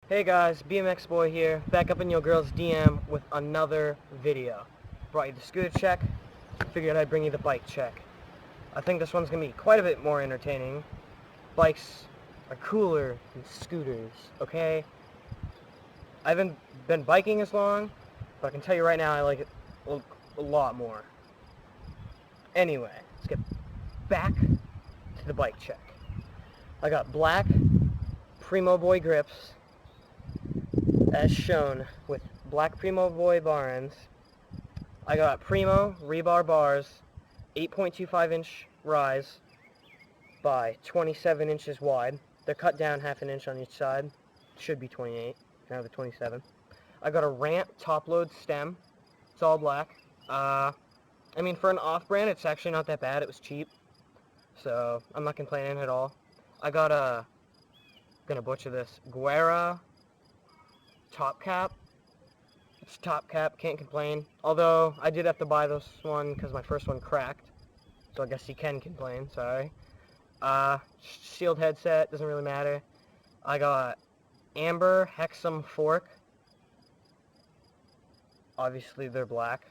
Hey guys, BmxBoii here, back up in your girl's DM with another video. Brought you the scooter check, figured I'd bring you the bike check. I think this one's going to be quite a bit more entertaining. Bikes are cooler than scooters, okay? I haven't been biking as long, but I can tell you right now I like it a lot more. Anyway, let's get back to the bike check. I got black Primo Boy grips, as shown with black Primo Boy barends. I got Primo Rebar bars, 8.25 inch rise by 27 inches wide. They're cut down half an inch on each side. Should be 28. Can have the 27. I got a Rant topload stem. It's all black. I mean, for an off-brand, it's actually not that bad. It was cheap, so I'm not complaining at all. I got a, gonna butcher this, Guerra top cap. It's top cap, can't complain. Although I did have to buy this one because my first one cracked, so I guess you can complain. Sorry. Sealed headset, doesn't really matter. I got amber Hexum fork. Obviously they're black.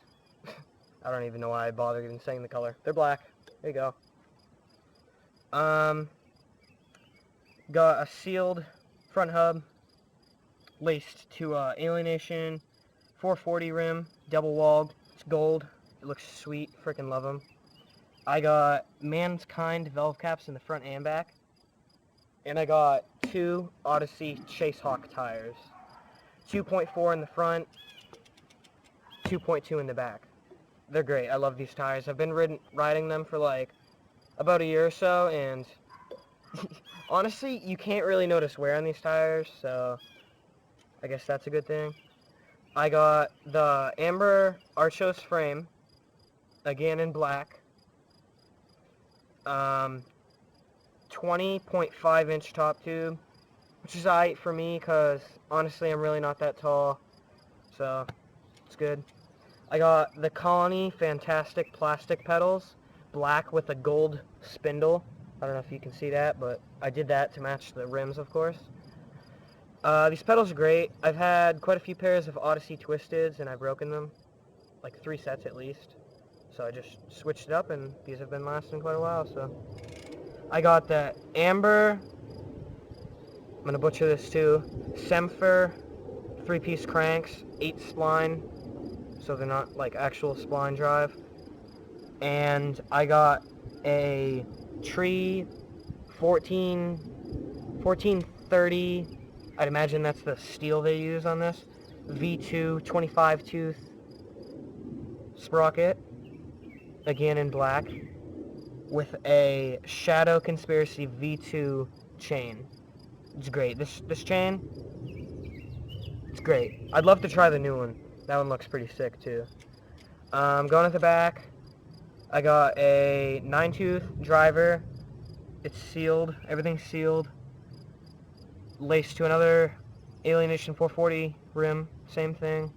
I don't even know why I bothered even saying the color. They're black. There you go. Got a sealed front hub laced to Alienation 440 rim, double walled. It's gold. It looks sweet. Freaking love them. I got Mankind valve caps in the front and back. And I got two Odessey Hawk tires. 2.4 in the front, 2.2 in the back. They're great. I love these tires. I've been riding them for like about a year or so, and honestly, you can't really notice wear on these tires, so I guess that's a good thing. I got the amber Archos frame, again in black. 20.5 inch top tube, which is alright for me because honestly I'm really not that tall, so it's good. I got the Colony Fantastic plastic pedals, black with a gold spindle. I don't know if you can see that, but I did that to match the rims, of course. These pedals are great. I've had quite a few pairs of Odessey Twisteds, and I've broken them, like 3 sets at least. So I just switched it up, and these have been lasting quite a while, so. I got the amber, I'm going to butcher this too, Sepher 3-piece cranks, 8 spline, so they're not like actual spline drive. And I got a Tree 1430, I'd imagine that's the steel they use on this, V2 25 tooth sprocket, again in black, with a Shadow Conspiracy V2 chain. It's great. This chain, it's great. I'd love to try the new one. That one looks pretty sick too. Going at the back, I got a 9-tooth driver. It's sealed. Everything's sealed. Laced to another Alienation 440 rim. Same thing.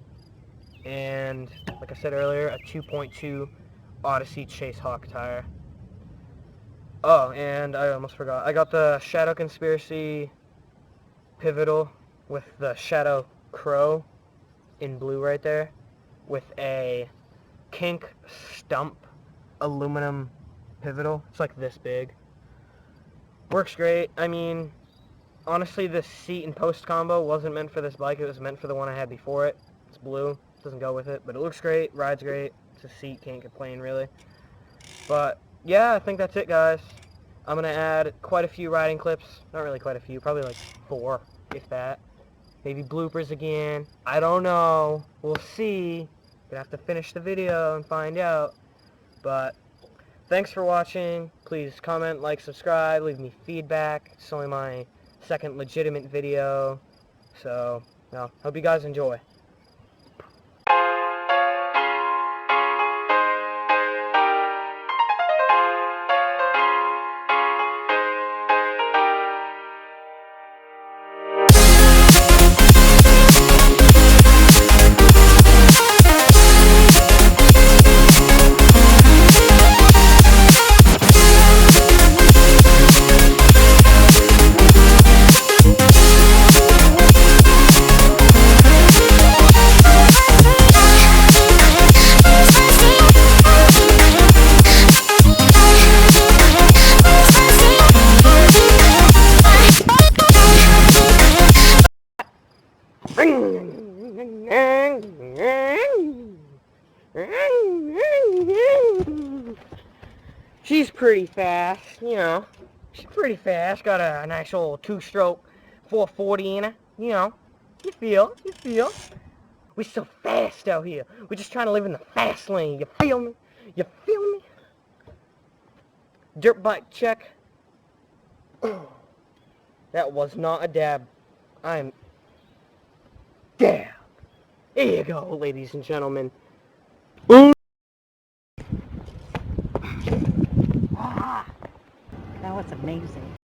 And like I said earlier, a 2.2 Odessey Hawk tire. Oh, and I almost forgot. I got the Shadow Conspiracy pivitol with the Shadow Crow in blue right there, with a Kink stump aluminum pivitol. It's like this big. Works great. I mean, honestly, this seat and post combo wasn't meant for this bike. It was meant for the one I had before it. It's blue. Doesn't go with it, but it looks great. Rides great. It's a seat. Can't complain, really. But yeah, I think that's it, guys. I'm going to add quite a few riding clips. Not really quite a few. Probably like 4, if that. Maybe bloopers again. I don't know. We'll see. Gonna have to finish the video and find out. But thanks for watching. Please comment, like, subscribe, leave me feedback. It's only my second legitimate video. So, well, hope you guys enjoy. She's pretty fast, you know. She's pretty fast. Got a nice old 2-stroke 440 in her, you know. You feel. We're so fast out here. We're just trying to live in the fast lane. You feel me? You feel me? Dirt bike check. That was not a dab. I'm... Dab. There you go, ladies and gentlemen. That was amazing.